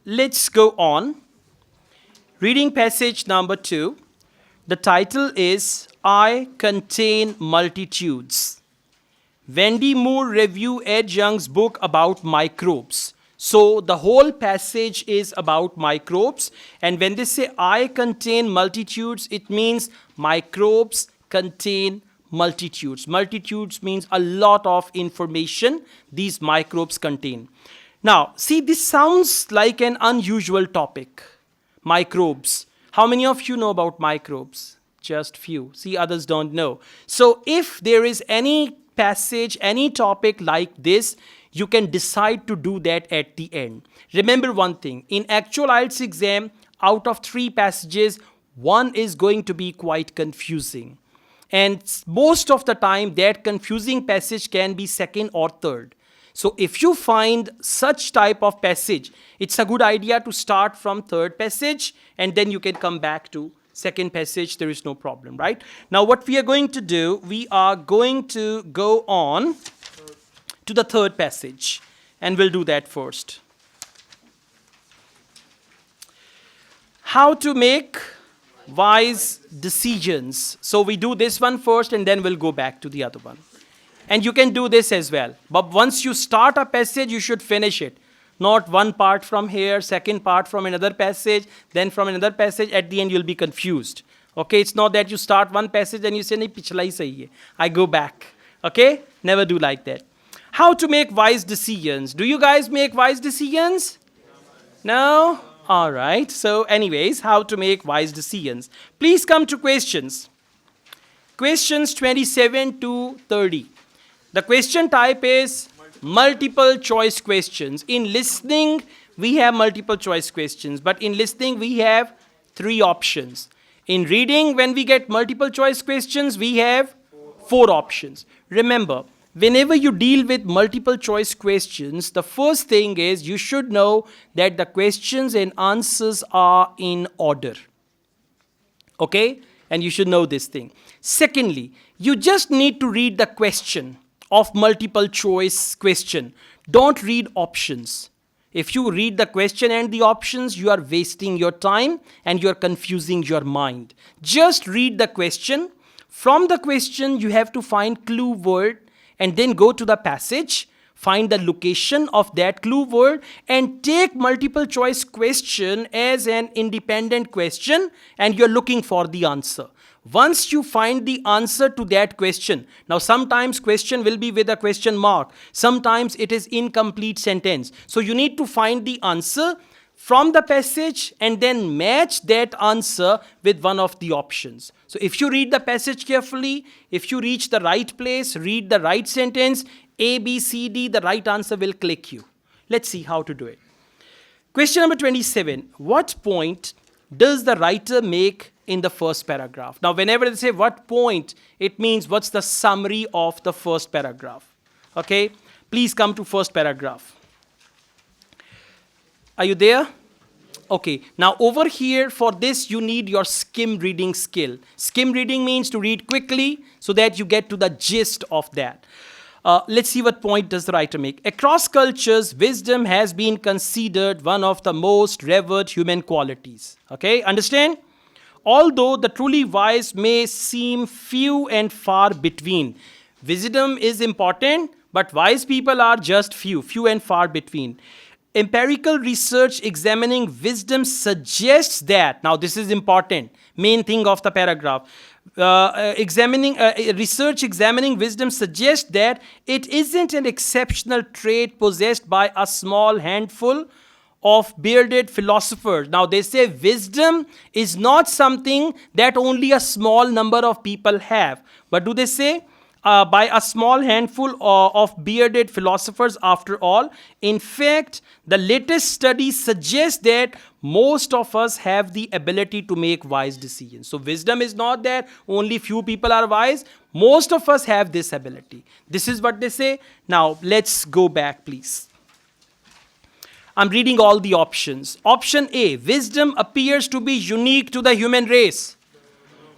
let's go on. Reading passage number 2. The title is I Contain Multitudes. Wendy Moore review Ed Young's book about microbes. So the whole passage is about microbes. And when they say I contain multitudes, it means microbes contain multitudes. Multitudes means a lot of information these microbes contain. Now, see, this sounds like an unusual topic. Microbes. How many of you know about microbes? Just few. See, others don't know. So if there is any passage, any topic like this, you can decide to do that at the end. Remember one thing, in actual Ielts exam, out of 3 passages, one is going to be quite confusing. And most of the time, that confusing passage can be second or third. So if you find such type of passage, it's a good idea to start from third passage and then you can come back to second passage. There is no problem, right? Now what we are going to do, we are going to go on to the third passage and we'll do that first. How to make wise decisions. So we do this one first and then we'll go back to the other one. And you can do this as well. But once you start a passage, you should finish it. Not one part from here, second part from another passage, then from another passage. At the end, you'll be confused. Okay, it's not that you start one passage and you say, nahi, pichla hi sahi hai. I go back. Okay, never do like that. How to make wise decisions. Do you guys make wise decisions? No? All right. So anyways, how to make wise decisions. Please come to questions. Questions 27 to 30. The question type is multiple choice questions. In listening, we have multiple choice questions. But in listening, we have 3 options. In reading, when we get multiple choice questions, we have 4 options. Remember, whenever you deal with multiple choice questions, the first thing is you should know that the questions and answers are in order. Okay? And you should know this thing. Secondly, you just need to read the question of multiple choice question. Don't read options. If you read the question and the options, you are wasting your time and you are confusing your mind. Just read the question. From the question, you have to find clue word and then go to the passage, find the location of that clue word and take multiple choice question as an independent question and you're looking for the answer. Once you find the answer to that question, now sometimes question will be with a question mark, sometimes it is incomplete sentence. So you need to find the answer from the passage and then match that answer with one of the options. So if you read the passage carefully, if you reach the right place, read the right sentence, A, B, C, D, the right answer will click you. Let's see how to do it. Question number 27. What point does the writer make in the first paragraph? Now, whenever they say what point, it means what's the summary of the first paragraph. Okay? Please come to first paragraph. Are you there? Okay. Now, over here, for this, you need your skim reading skill. Skim reading means to read quickly so that you get to the gist of that. Let's see what point does the writer make. Across cultures, wisdom has been considered one of the most revered human qualities. Okay, understand? Although the truly wise may seem few and far between. Wisdom is important, but wise people are just few and far between. Empirical research examining wisdom suggests that, now this is important, main thing of the paragraph. Research examining wisdom suggests that it isn't an exceptional trait possessed by a small handful of bearded philosophers. Now they say wisdom is not something that only a small number of people have. But do they say by a small handful of bearded philosophers after all? In fact, the latest studies suggest that most of us have the ability to make wise decisions. So wisdom is not that only few people are wise. Most of us have this ability. This is what they say. Now let's go back, please. I'm reading all the options. Option A, wisdom appears to be unique to the human race.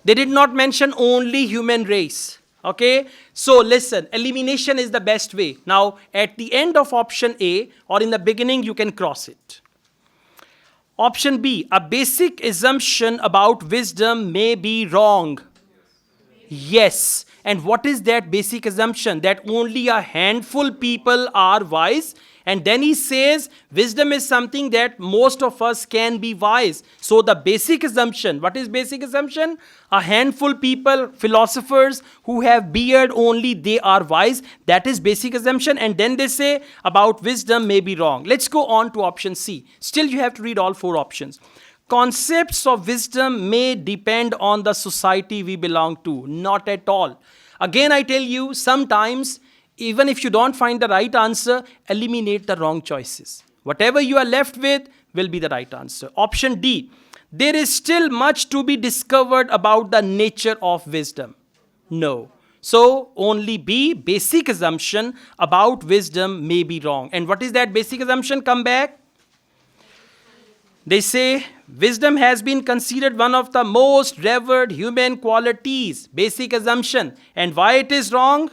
They did not mention only human race. Okay, so listen, elimination is the best way. Now, at the end of option A or in the beginning, you can cross it. Option B, a basic assumption about wisdom may be wrong. Yes. And what is that basic assumption? That only a handful people are wise. And then he says wisdom is something that most of us can be wise. So the basic assumption, what is basic assumption? A handful people, philosophers who have beard only, they are wise. That is basic assumption. And then they say about wisdom may be wrong. Let's go on to option C. Still you have to read all four options. Concepts of wisdom may depend on the society we belong to. Not at all. Again, I tell you, sometimes, even if you don't find the right answer, eliminate the wrong choices. Whatever you are left with will be the right answer. Option D, there is still much to be discovered about the nature of wisdom. No. So, only B, basic assumption about wisdom may be wrong. And what is that basic assumption? Come back. They say wisdom has been considered one of the most revered human qualities. Basic assumption. And why it is wrong?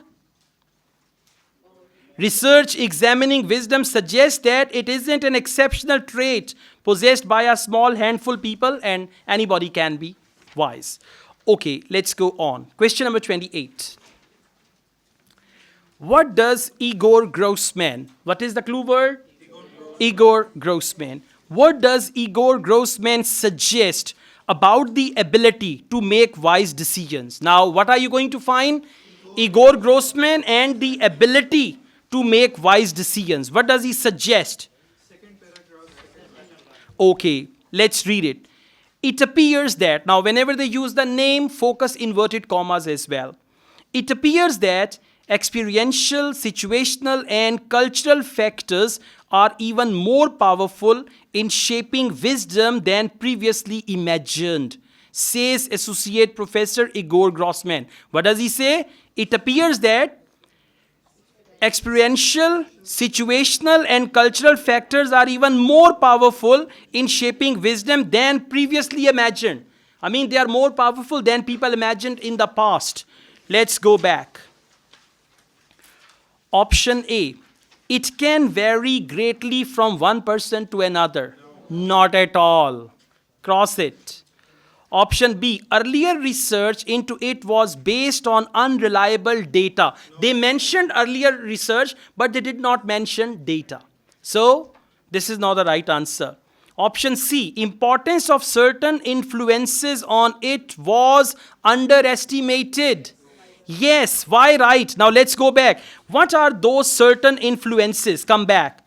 Research examining wisdom suggests that it isn't an exceptional trait possessed by a small handful people and anybody can be wise. Okay, let's go on. Question number 28. What does Igor Grossman, what is the clue word? Igor Grossman. What does Igor Grossman suggest about the ability to make wise decisions? Now, what are you going to find? Igor Grossman and the ability to make wise decisions. What does he suggest? Second paragraph. Okay, let's read it. It appears that, now whenever they use the name, focus inverted commas as well. It appears that experiential, situational, and cultural factors are even more powerful in shaping wisdom than previously imagined, says Associate Professor Igor Grossman. What does he say? It appears that experiential, situational, and cultural factors are even more powerful in shaping wisdom than previously imagined. I mean, they are more powerful than people imagined in the past. Let's go back. Option A. It can vary greatly from one person to another. Not at all. Cross it. Option B, earlier research into it was based on unreliable data. They mentioned earlier research, but they did not mention data. So, this is not the right answer. Option C, importance of certain influences on it was underestimated. Yes, why right? Now let's go back. What are those certain influences? Come back.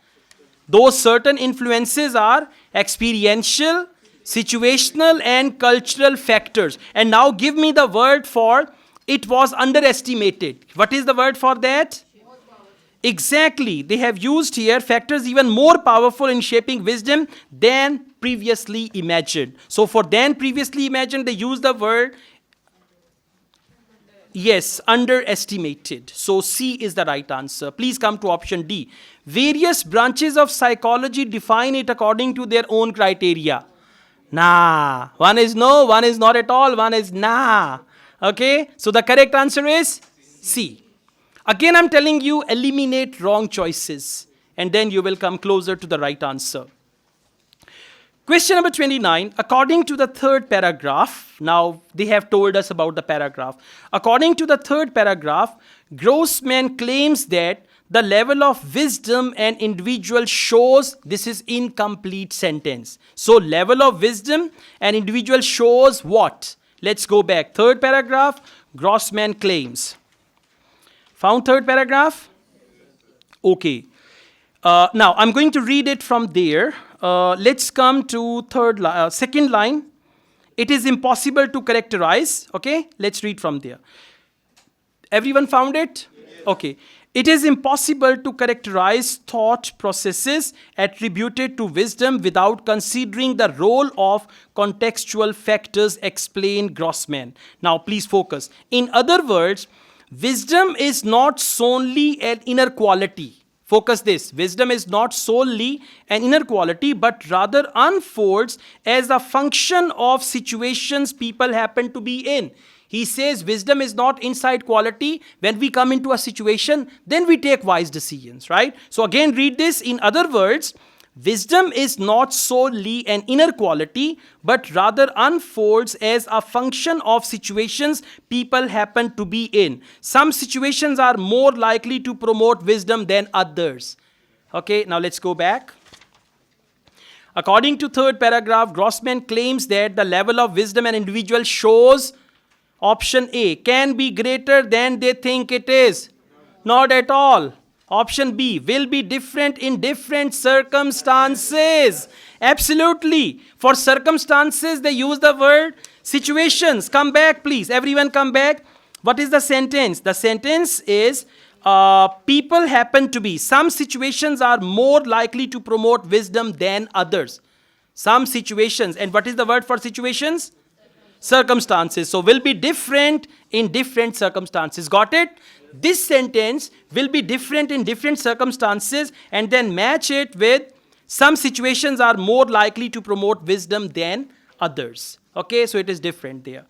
Those certain influences are experiential, situational, and cultural factors. And now give me the word for it was underestimated. What is the word for that? Exactly. They have used here factors even more powerful in shaping wisdom than previously imagined. So for than previously imagined, they use the word, yes, underestimated. So C is the right answer. Please come to option D. Various branches of psychology define it according to their own criteria. Nah. One is no, one is not at all, one is nah. Okay? So the correct answer is C. Again, I'm telling you, eliminate wrong choices. And then you will come closer to the right answer. Question number 29. According to the third paragraph, now they have told us about the paragraph. According to the third paragraph, Grossman claims that the level of wisdom an individual shows, this is incomplete sentence. So level of wisdom an individual shows what? Let's go back. Third paragraph, Grossman claims. Found third paragraph? Okay. Now I'm going to read it from there. Let's come to second line. It is impossible to characterize. Okay, let's read from there. Everyone found it? Okay. It is impossible to characterize thought processes attributed to wisdom without considering the role of contextual factors, explained Grossman. Now please focus. In other words, wisdom is not solely an inner quality. Focus this. Wisdom is not solely an inner quality, but rather unfolds as a function of situations people happen to be in. He says wisdom is not inside quality. When we come into a situation, then we take wise decisions, right? So again, read this. In other words, Wisdom is not solely an inner quality, but rather unfolds as a function of situations people happen to be in. Some situations are more likely to promote wisdom than others. Okay, now let's go back. According to third paragraph, Grossman claims that the level of wisdom an individual shows, option A, can be greater than they think it is. Not at all. Option B, will be different in different circumstances. Absolutely. For circumstances, they use the word situations. Come back, please. Everyone come back. What is the sentence? The sentence is, people happen to be. Some situations are more likely to promote wisdom than others. Some situations. And what is the word for situations? Circumstances. So will be different in different circumstances. Got it? This sentence will be different in different circumstances, and then match it with some situations are more likely to promote wisdom than others. Okay, so it is different there.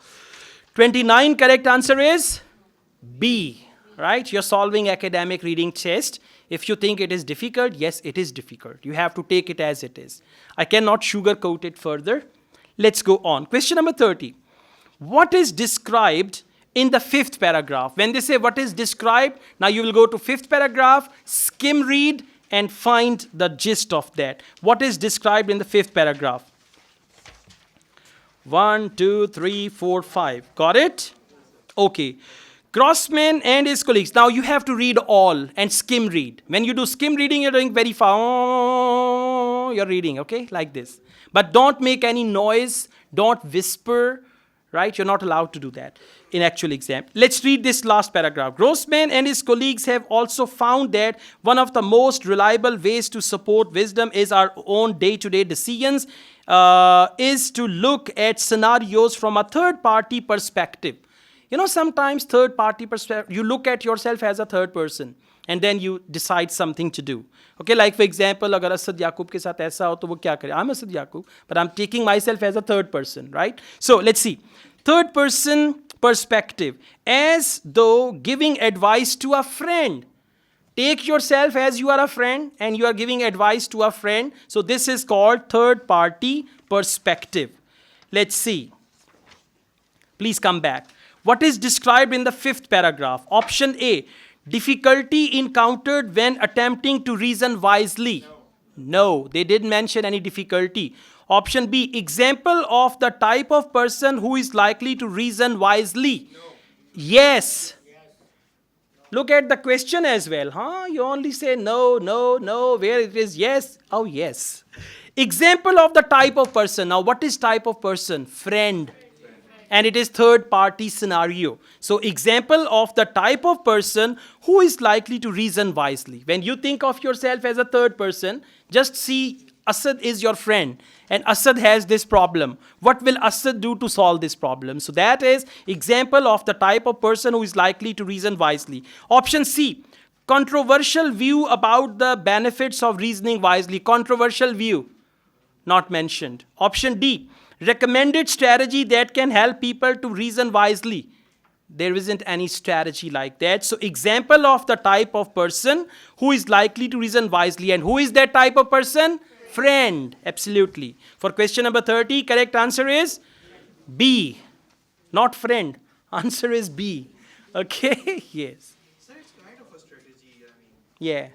29 correct answer is B. Right? You're solving academic reading test. If you think it is difficult, yes, it is difficult. You have to take it as it is. I cannot sugarcoat it further. Let's go on. Question number 30. What is described in the fifth paragraph? When they say what is described, now you will go to fifth paragraph, skim read, and find the gist of that. What is described in the fifth paragraph? 1, 2, 3, 4, 5. Got it? Okay. Grossman and his colleagues. Now you have to read all and skim read. When you do skim reading, you're doing very fast. You're reading, okay? Like this. But don't make any noise. Don't whisper. Right? You're not allowed to do that in actual exam. Let's read this last paragraph. Grossman and his colleagues have also found that one of the most reliable ways to support wisdom is our own day-to-day decisions, is to look at scenarios from a third-party perspective. You know, sometimes third-party perspective, you look at yourself as a third person, and then you decide something to do. Okay, like for example, agar Asad Yaqub ke saath aisa ho, to wo kya kare? I'm Asad Yaqub, but I'm taking myself as a third person, right? So let's see. Third person perspective, as though giving advice to a friend. Take yourself as you are a friend and you are giving advice to a friend. So this is called third party perspective. Let's see. Please come back. What is described in the fifth paragraph? Option A, difficulty encountered when attempting to reason wisely. No, they didn't mention any difficulty. Option B, example of the type of person who is likely to reason wisely. No. Yes. Look at the question as well. Huh? You only say no, no, no, where it is yes. Oh, yes. Example of the type of person. Now, what is type of person? Friend. And it is third party scenario. So example of the type of person who is likely to reason wisely. When you think of yourself as a third person, just see Asad is your friend and Asad has this problem. What will Asad do to solve this problem? So that is example of the type of person who is likely to reason wisely. Option C, controversial view about the benefits of reasoning wisely. Controversial view, not mentioned. Option D, recommended strategy that can help people to reason wisely. There isn't any strategy like that. So example of the type of person who is likely to reason wisely. And who is that type of person? Friend. Absolutely. For question number 30, correct answer is B. Not friend. Answer is B. Okay? Yes. So it's kind of a strategy. Yeah.